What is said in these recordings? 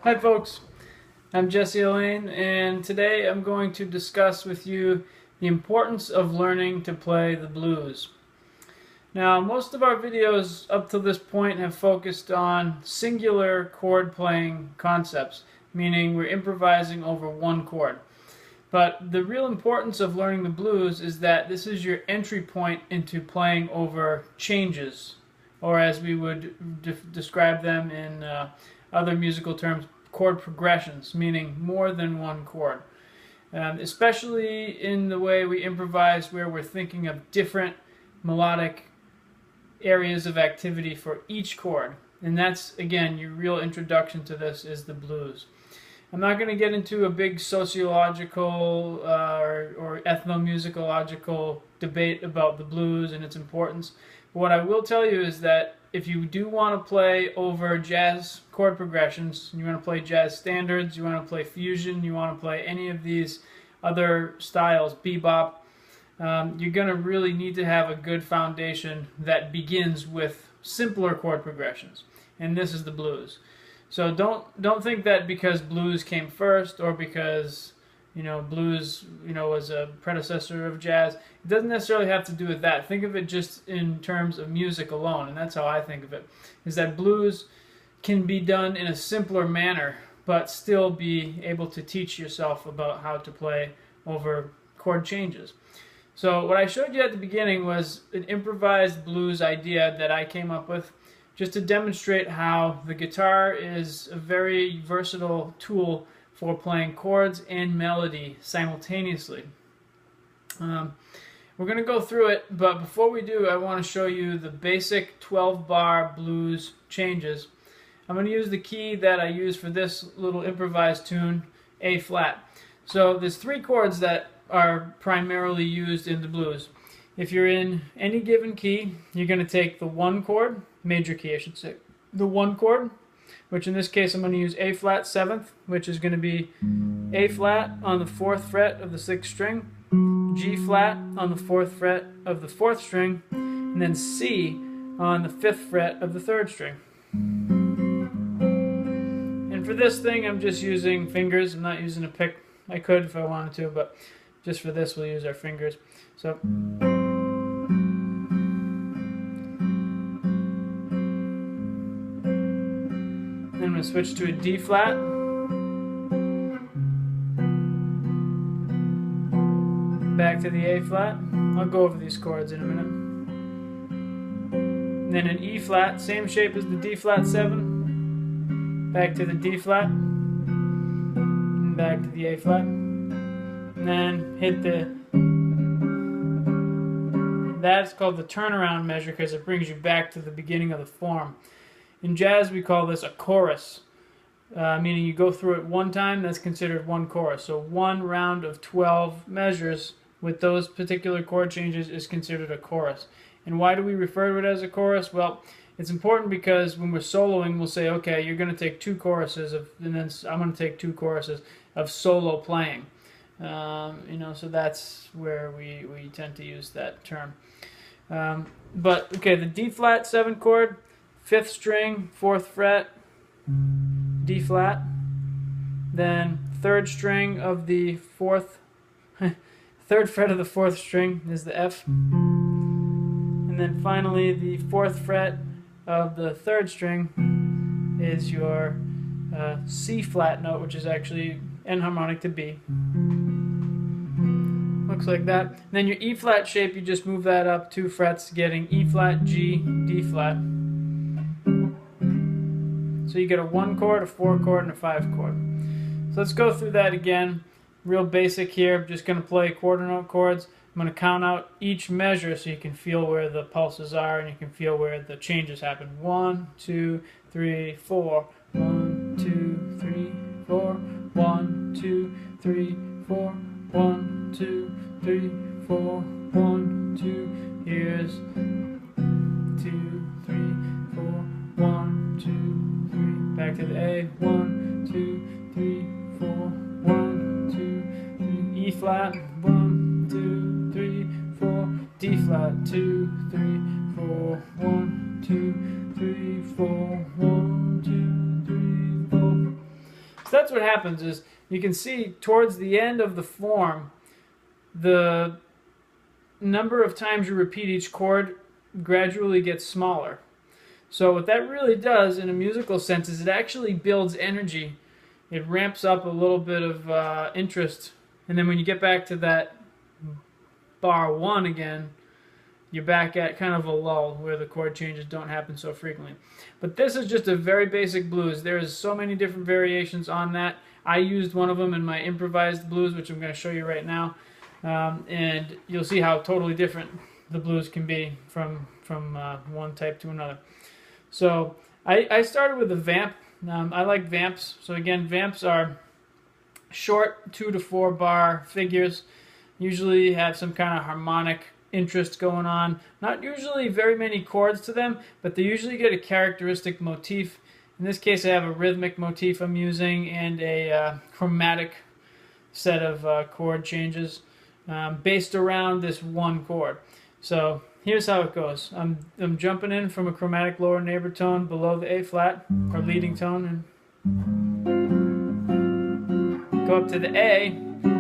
Hi folks, I'm Jesse Elaine, and today I'm going to discuss with you the importance of learning to play the blues. Now, most of our videos up to this point have focused on singular chord playing concepts, meaning we're improvising over one chord. But the real importance of learning the blues is that this is your entry point into playing over changes, or as we would describe them in other musical terms, chord progressions, meaning more than one chord. Especially in the way we improvise, where we're thinking of different melodic areas of activity for each chord. And that's, again, your real introduction to this is the blues. I'm not going to get into a big sociological or ethnomusicological debate about the blues and its importance. But what I will tell you is that if you do want to play over jazz chord progressions, you want to play jazz standards, you want to play fusion, you want to play any of these other styles, bebop, you're going to really need to have a good foundation that begins with simpler chord progressions. And this is the blues. So don't think that because blues came first, or because blues was a predecessor of jazz. It doesn't necessarily have to do with that. Think of it just in terms of music alone, and that's how I think of it, is that blues can be done in a simpler manner, but still be able to teach yourself about how to play over chord changes. So what I showed you at the beginning was an improvised blues idea that I came up with, just to demonstrate how the guitar is a very versatile tool for playing chords and melody simultaneously. We're going to go through it, but before we do, I want to show you the basic 12-bar blues changes. I'm going to use the key that I use for this little improvised tune, A flat. So there's three chords that are primarily used in the blues. If you're in any given key, you're going to take the one chord, major key I should say, the one chord, which in this case I'm going to use A flat 7th, which is going to be A flat on the 4th fret of the 6th string, G flat on the 4th fret of the 4th string, and then C on the 5th fret of the 3rd string. And for this thing I'm just using fingers. I'm not using a pick. I could if I wanted to, but just for this we'll use our fingers. So I'm going to switch to a D flat, back to the A flat. I'll go over these chords in a minute. And then an E flat, same shape as the D flat 7, back to the D flat, and back to the A flat, and then hit that's called the turnaround measure because it brings you back to the beginning of the form. In jazz, we call this a chorus, meaning you go through it one time, that's considered one chorus. So one round of 12 measures with those particular chord changes is considered a chorus. And why do we refer to it as a chorus? Well, it's important because when we're soloing, we'll say, okay, you're going to take two choruses, and then I'm going to take two choruses of solo playing. So that's where we tend to use that term. But, okay, the D flat 7 chord, 5th string, 4th fret, D flat, then 3rd string of the 4th, 3rd fret of the 4th string is the F, and then finally the 4th fret of the 3rd string is your C flat note, which is actually enharmonic to B. Looks like that. And then your E flat shape, you just move that up 2 frets, getting E flat, G, D flat. So So you get a 1 chord, a 4 chord, and a 5 chord. So let's go through that again. Real basic here. I'm just going to play quarter note chords. I'm going to count out each measure so you can feel where the pulses are and you can feel where the changes happen. 1, 2, 3, 4. 1, 2, 3, 4. 1, 2, 3, 4. 1, 2, 3, 4. 1, 2. Here's 2, 3, 4. 1, 2, 3. Back to the A. 1, 2, 3, 4. 1, 2, 3. E flat. 1, 2, 3, 4. D flat. 2, 3, 4. 1, 2, 3, 4. 1, 2, 3, 4. So that's what happens is you can see towards the end of the form, the number of times you repeat each chord gradually gets smaller. So what that really does in a musical sense is it actually builds energy. It ramps up a little bit of interest. And then when you get back to that bar 1 again, you're back at kind of a lull where the chord changes don't happen so frequently. But this is just a very basic blues. There's so many different variations on that. I used one of them in my improvised blues, which I'm going to show you right now. And you'll see how totally different the blues can be from one type to another. So I started with a vamp. I like vamps. So again, vamps are short 2 to 4 bar figures. Usually have some kind of harmonic interest going on. Not usually very many chords to them, but they usually get a characteristic motif. In this case, I have a rhythmic motif I'm using and a chromatic set of chord changes based around this one chord. So here's how it goes. I'm jumping in from a chromatic lower neighbor tone below the A flat, or leading tone, and go up to the A,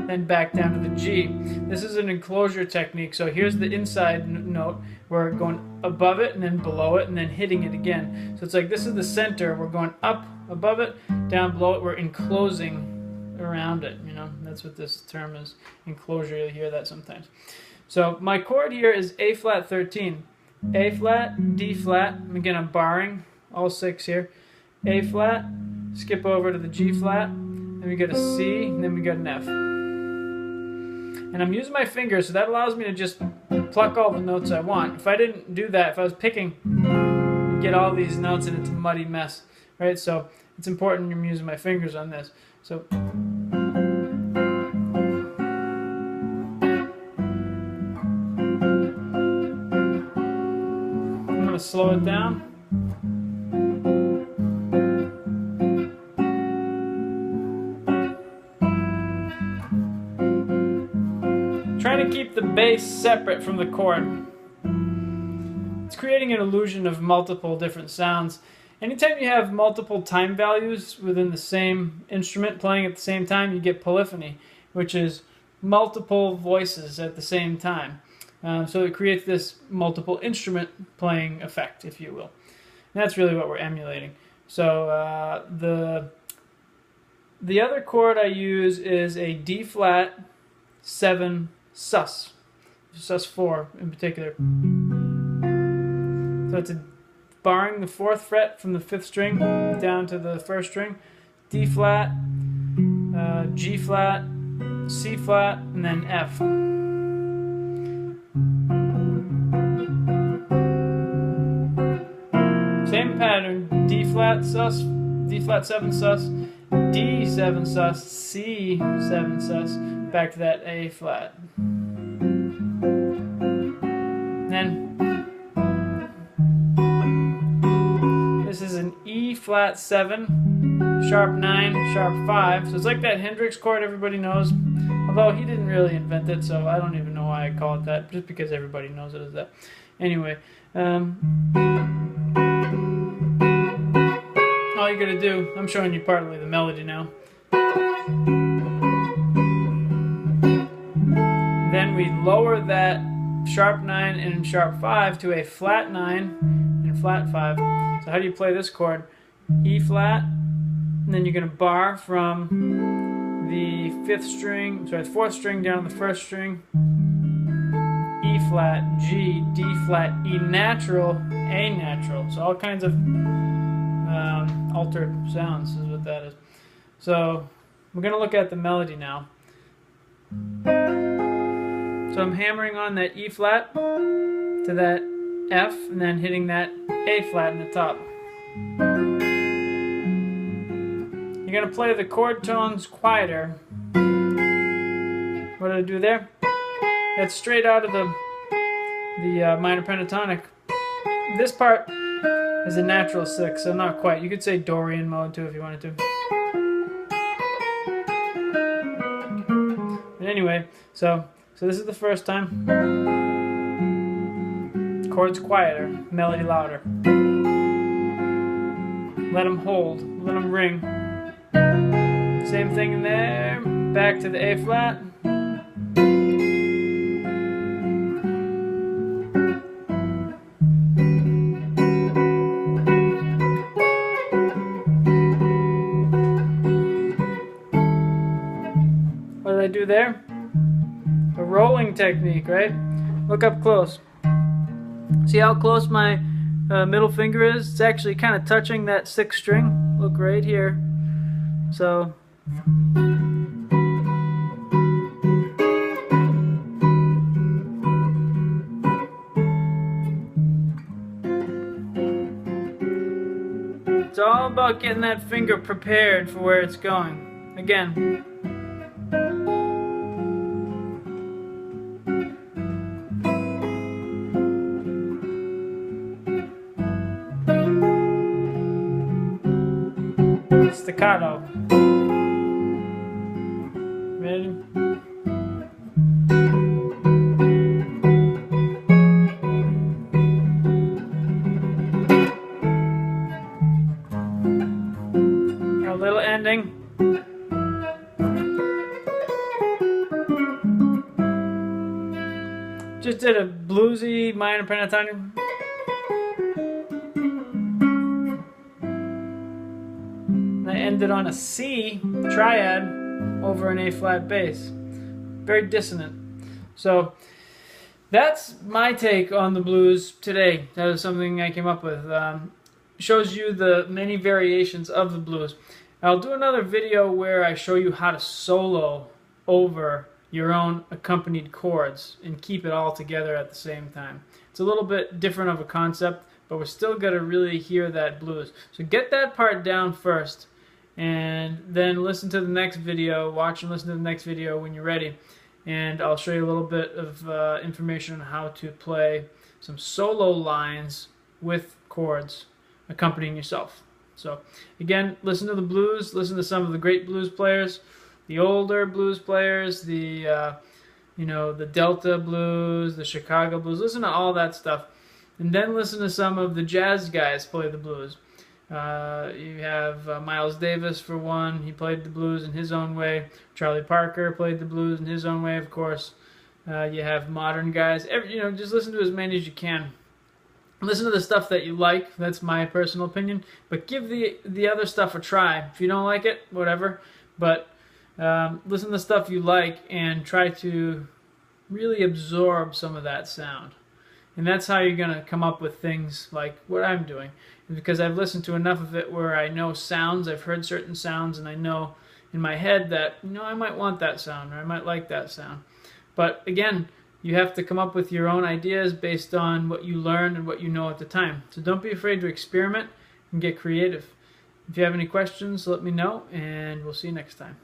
then back down to the G. This is an enclosure technique. So here's the inside note. We're going above it and then below it and then hitting it again. So it's like this is the center. We're going up above it, down below it. We're enclosing around it. You know, that's what this term is. Enclosure. You'll hear that sometimes. So my chord here is A flat 13. A flat, D flat. Again, I'm barring all 6 here. A flat, skip over to the G flat, then we get a C, and then we got an F. And I'm using my fingers, so that allows me to just pluck all the notes I want. If I didn't do that, if I was picking, you'd get all these notes and it's a muddy mess, right? So it's important I'm using my fingers on this. So I'm going to slow it down. Trying to keep the bass separate from the chord. It's creating an illusion of multiple different sounds. Anytime you have multiple time values within the same instrument playing at the same time, you get polyphony, which is multiple voices at the same time. So it creates this multiple instrument playing effect, if you will. And that's really what we're emulating. So the other chord I use is a D flat 7 sus. Sus 4 in particular. So it's barring the 4th fret from the 5th string down to the 1st string. D flat, G flat, C flat, and then F. Same pattern. D flat sus, D flat 7 sus, D 7 sus, C 7 sus, back to that A flat. Then this is an E flat 7, sharp 9, sharp 5. So it's like that Hendrix chord everybody knows. Although he didn't really invent it, so I don't even know why I call it that, just because everybody knows it as that. Anyway, all you gotta do, I'm showing you partly the melody now. Then we lower that sharp 9 and sharp 5 to a flat 9 and flat 5. So how do you play this chord? E flat, and then you're going to bar from the 4th string down to the 1st string. E flat, G, D flat, E natural, A natural. So all kinds of altered sounds is what that is. So we're going to look at the melody now. So I'm hammering on that E flat to that F and then hitting that A flat in the top. You're going to play the chord tones quieter. What did I do there? That's straight out of the minor pentatonic. This part is a natural 6, so not quite. You could say Dorian mode too if you wanted to. But anyway, so this is the first time. Chords quieter, melody louder. Let them hold, let them ring. Same thing in there. Back to the A flat. What did I do there? A rolling technique, right? Look up close. See how close my middle finger is? It's actually kind of touching that 6th string. Look right here. So it's all about getting that finger prepared for where it's going. Again. Staccato. Ready? A little ending. Just did a bluesy minor pentatonic. I ended on a C triad over an A flat bass. Very dissonant. So that's my take on the blues today. That was something I came up with. Shows you the many variations of the blues. I'll do another video where I show you how to solo over your own accompanied chords and keep it all together at the same time. It's a little bit different of a concept, but we're still going to really hear that blues. So get that part down first, and then listen to the next video, watch and listen to the next video when you're ready, and I'll show you a little bit of information on how to play some solo lines with chords accompanying yourself. So again, listen to the blues, listen to some of the great blues players, the older blues players, the the Delta blues, the Chicago blues. Listen to all that stuff, and then listen to some of the jazz guys play the blues. You have Miles Davis for one. He played the blues in his own way. Charlie Parker played the blues in his own way, of course. You have modern guys. Just listen to as many as you can. Listen to the stuff that you like. That's my personal opinion. But give the other stuff a try. If you don't like it, whatever. But listen to the stuff you like and try to really absorb some of that sound. And that's how you're going to come up with things like what I'm doing. Because I've listened to enough of it where I know sounds, I've heard certain sounds, and I know in my head that, I might want that sound, or I might like that sound. But again, you have to come up with your own ideas based on what you learned and what you know at the time. So don't be afraid to experiment and get creative. If you have any questions, let me know, and we'll see you next time.